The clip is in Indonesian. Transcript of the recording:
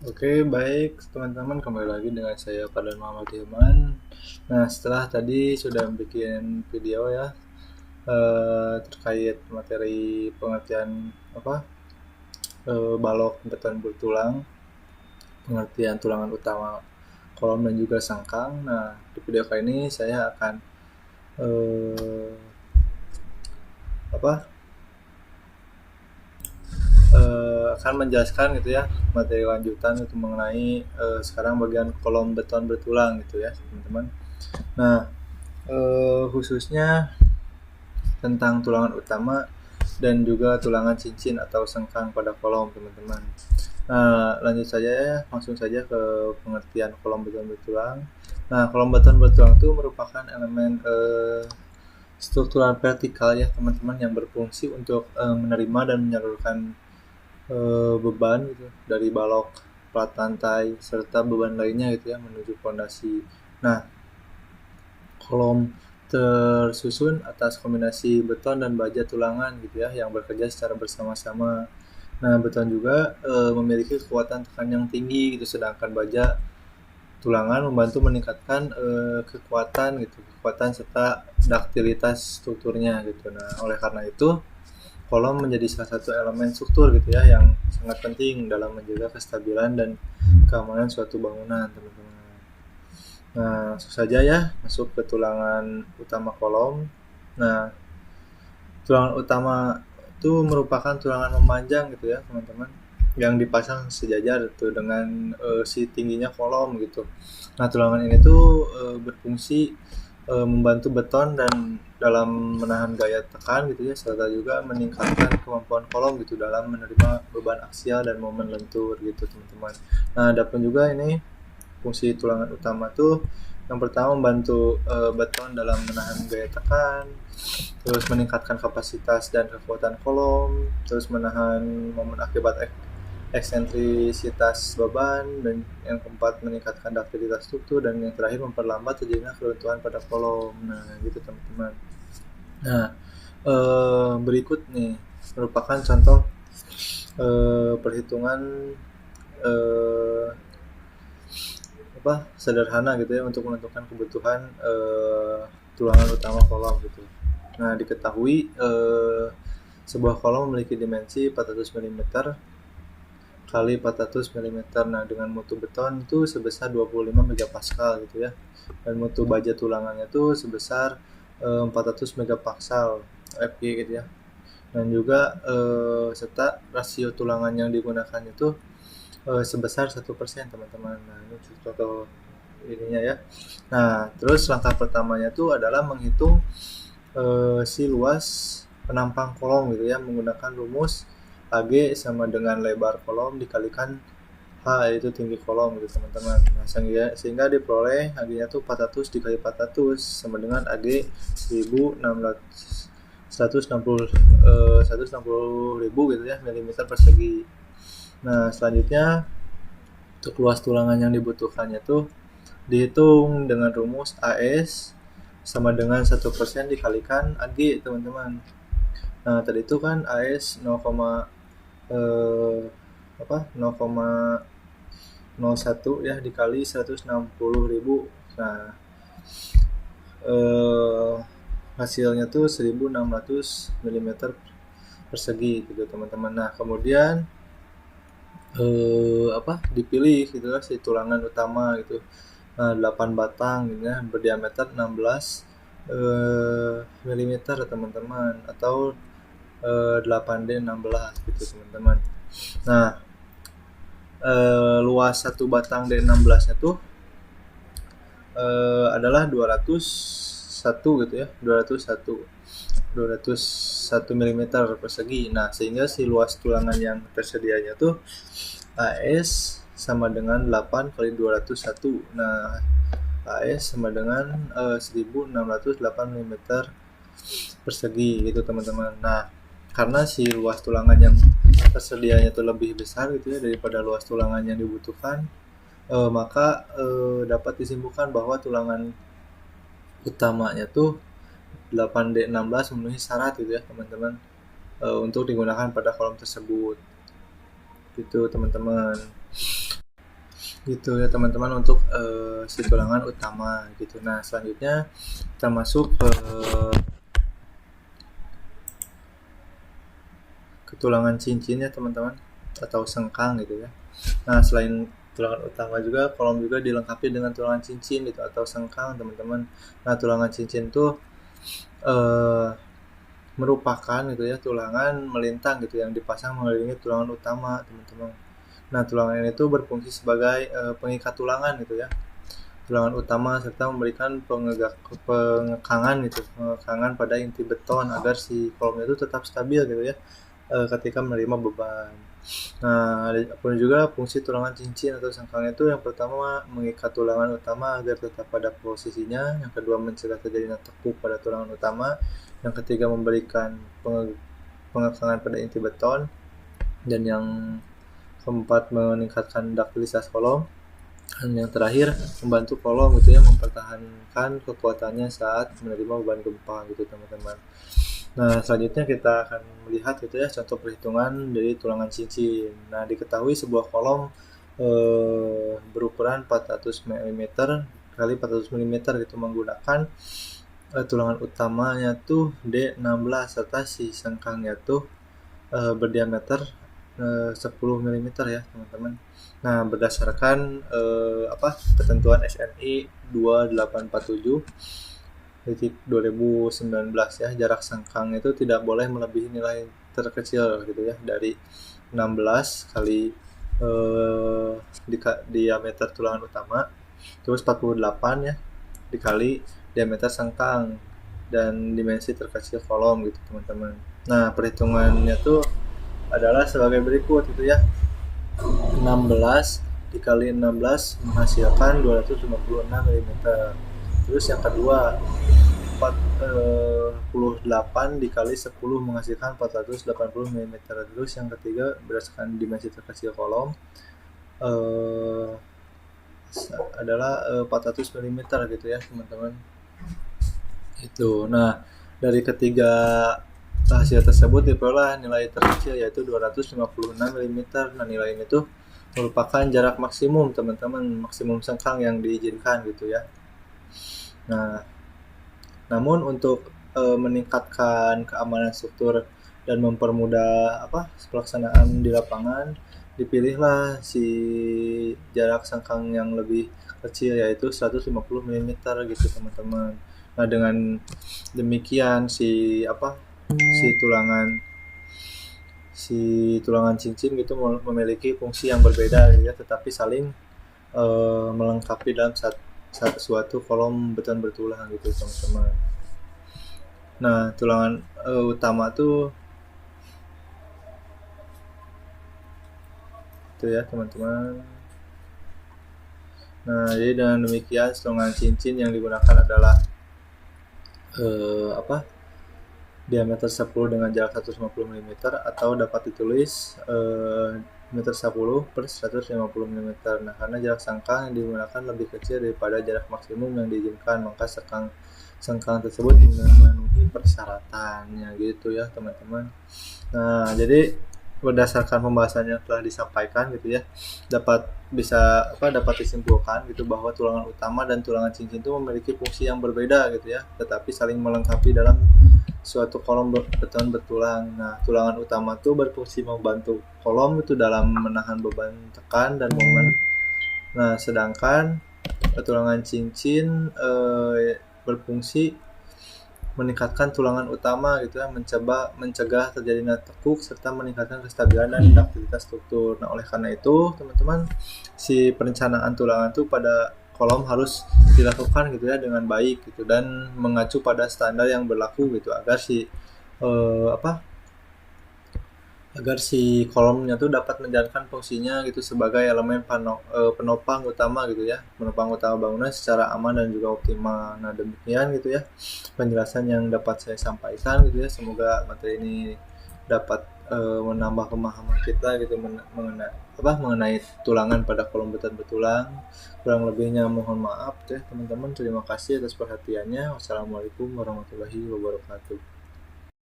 Oke, baik teman-teman, kembali lagi dengan saya Fadlan Muhammad Hilman. Nah, setelah tadi sudah bikin video ya terkait materi pengertian balok beton bertulang, pengertian tulangan utama kolom dan juga sangkang. Nah, di video kali ini saya akan eh, apa akan menjelaskan gitu ya materi lanjutan itu mengenai sekarang bagian kolom beton bertulang gitu ya teman-teman. Nah, khususnya tentang tulangan utama dan juga tulangan cincin atau sengkang pada kolom teman-teman. Nah, lanjut saja ya, langsung saja ke pengertian kolom beton bertulang. Nah, kolom beton bertulang itu merupakan elemen struktural vertikal ya teman-teman yang berfungsi untuk menerima dan menyalurkan beban gitu dari balok, plat lantai serta beban lainnya gitu ya menuju fondasi. Nah, kolom tersusun atas kombinasi beton dan baja tulangan gitu ya yang bekerja secara bersama-sama. Nah, beton juga memiliki kekuatan tekan yang tinggi gitu, sedangkan baja tulangan membantu meningkatkan kekuatan serta duktilitas strukturnya gitu. Nah, oleh karena itu kolom menjadi salah satu elemen struktur gitu ya yang sangat penting dalam menjaga kestabilan dan keamanan suatu bangunan, teman-teman. Nah, langsung saja ya masuk ke tulangan utama kolom. Nah, tulangan utama itu merupakan tulangan memanjang gitu ya, teman-teman, yang dipasang sejajar tuh dengan si tingginya kolom gitu. Nah, tulangan ini tuh berfungsi membantu beton dan dalam menahan gaya tekan gitu ya, serta juga meningkatkan kemampuan kolom gitu dalam menerima beban aksial dan momen lentur gitu, teman-teman. Nah, ada pun juga ini fungsi tulangan utama tuh yang pertama membantu beton dalam menahan gaya tekan, terus meningkatkan kapasitas dan kekuatan kolom, terus menahan momen akibat eksentrisitas beban, dan yang keempat meningkatkan duktilitas struktur, dan yang terakhir memperlambat terjadinya keruntuhan pada kolom. Nah, gitu teman-teman. Nah, berikut nih merupakan contoh perhitungan eh, sederhana gitu ya untuk menentukan kebutuhan tulangan utama kolom gitu. Nah, diketahui sebuah kolom memiliki dimensi 400 mm kali 400 mm. Nah, dengan mutu beton itu sebesar 25 megapascal gitu ya. Dan mutu baja tulangannya itu sebesar 400 megapascal FG gitu ya. Dan juga serta rasio tulangan yang digunakan itu sebesar 1%, teman-teman. Nah, ini contoh ininya ya. Nah, terus langkah pertamanya itu adalah menghitung si luas penampang kolom gitu ya menggunakan rumus AG sama dengan lebar kolom dikalikan H, yaitu tinggi kolom gitu teman-teman. Nah, sehingga diperoleh AG-nya tuh 400 dikali 400 sama dengan AG 1600 160 ribu gitu ya milimeter persegi. Nah, selanjutnya untuk luas tulangan yang dibutuhkannya tuh dihitung dengan rumus AS sama dengan 1% dikalikan AG, teman-teman. Nah, tadi itu kan AS 0, eh, 0,01 ya dikali 160.000. Nah, eh, hasilnya tuh 1600 mm persegi gitu, teman-teman. Nah, kemudian dipilih gitu lah si tulangan utama gitu. Nah, 8 batang gitu ya, berdiameter 16 mm, teman-teman, atau 8D16 gitu, teman-teman. Nah, luas satu batang D16 nya tuh adalah 201 gitu ya, 201 mm persegi. Nah, sehingga si luas tulangan yang tersedianya tuh AS sama dengan 8 kali 201. Nah, AS sama dengan 1608 mm persegi gitu, teman-teman. Nah, karena si luas tulangan yang tersedianya itu lebih besar gitu ya daripada luas tulangan yang dibutuhkan, maka dapat disimpulkan bahwa tulangan utamanya tuh 8D16 memenuhi syarat gitu ya, teman-teman, untuk digunakan pada kolom tersebut gitu, teman-teman. Gitu ya teman-teman untuk si tulangan utama gitu. Nah selanjutnya kita masuk ke tulangan cincin ya teman-teman, atau sengkang gitu ya. Nah selain tulangan utama juga, kolom juga dilengkapi dengan tulangan cincin gitu atau sengkang teman-teman. Nah tulangan cincin tuh eh, merupakan gitu ya tulangan melintang gitu yang dipasang mengelilingi tulangan utama teman-teman. Nah tulangan ini tuh berfungsi sebagai pengikat tulangan gitu ya, tulangan utama, serta memberikan pengekangan gitu, pengekangan pada inti beton agar si kolomnya itu tetap stabil gitu ya ketika menerima beban. Nah, ada pun juga fungsi tulangan cincin atau sengkang itu yang pertama mengikat tulangan utama agar tetap pada posisinya, yang kedua mencegah terjadinya tekuk pada tulangan utama, yang ketiga memberikan pengekangan pada inti beton, dan yang keempat meningkatkan ductilitas kolom, dan yang terakhir membantu kolom gitu ya mempertahankan kekuatannya saat menerima beban gempa gitu teman-teman. Nah, selanjutnya kita akan melihat gitu ya contoh perhitungan dari tulangan cincin. Nah, diketahui sebuah kolom berukuran 400 mm kali 400 mm gitu menggunakan tulangan utamanya tuh D16 serta si sengkangnya tuh berdiameter 10 mm ya, teman-teman. Nah, berdasarkan ketentuan SNI 2847 titik 2019 ya, jarak sengkang itu tidak boleh melebihi nilai terkecil gitu ya dari 16 kali diameter tulangan utama, terus 48 ya dikali diameter sengkang, dan dimensi terkecil kolom gitu teman-teman. Nah perhitungannya tuh adalah sebagai berikut gitu ya, 16 dikali 16 menghasilkan 256 mm. Terus yang kedua 48 dikali 10 menghasilkan 480 mm. Terus yang ketiga berdasarkan dimensi terkecil kolom adalah 400 mm gitu ya teman-teman. Itu. Nah, dari ketiga hasil tersebut diperoleh nilai terkecil yaitu 256 mm. Nah, nilai ini tuh merupakan jarak maksimum teman-teman, maksimum sengkang yang diizinkan gitu ya. Nah, namun untuk meningkatkan keamanan struktur dan mempermudah pelaksanaan di lapangan, dipilihlah si jarak sengkang yang lebih kecil yaitu 150 mm gitu teman-teman. Nah, dengan demikian si tulangan cincin gitu memiliki fungsi yang berbeda ya, tetapi saling melengkapi dalam suatu kolom beton bertulang gitu teman-teman. Nah, tulangan utama tuh itu ya teman-teman. Nah, jadi dengan demikian tulangan cincin yang digunakan adalah diameter 10 dengan jarak 150 mm atau dapat ditulis meter 10 per 150 mm. Nah, karena jarak sengkang yang digunakan lebih kecil daripada jarak maksimum yang diizinkan, maka sengkang tersebut memenuhi persyaratannya gitu ya teman-teman. Nah, jadi berdasarkan pembahasan yang telah disampaikan gitu ya, dapat disimpulkan gitu bahwa tulangan utama dan tulangan cincin itu memiliki fungsi yang berbeda gitu ya, tetapi saling melengkapi dalam suatu kolom beton bertulang. Nah, tulangan utama itu berfungsi membantu kolom itu dalam menahan beban tekan dan momen. Nah, sedangkan tulangan cincin berfungsi meningkatkan tulangan utama gitu ya, mencegah terjadinya tekuk serta meningkatkan kestabilan dan ductilitas struktur. Nah, oleh karena itu, teman-teman, si perencanaan tulangan itu pada kolom harus dilakukan gitu ya dengan baik gitu dan mengacu pada standar yang berlaku gitu agar si kolomnya tuh dapat menjalankan fungsinya gitu sebagai elemen penopang utama gitu ya, penopang utama bangunan secara aman dan juga optimal. Nah, demikian gitu ya penjelasan yang dapat saya sampaikan gitu ya. Semoga materi ini dapat menambah pemahaman kita gitu mengenai tulangan pada kolom beton bertulang. Kurang lebihnya mohon maaf ya teman-teman. Terima kasih atas perhatiannya. Wassalamualaikum warahmatullahi wabarakatuh.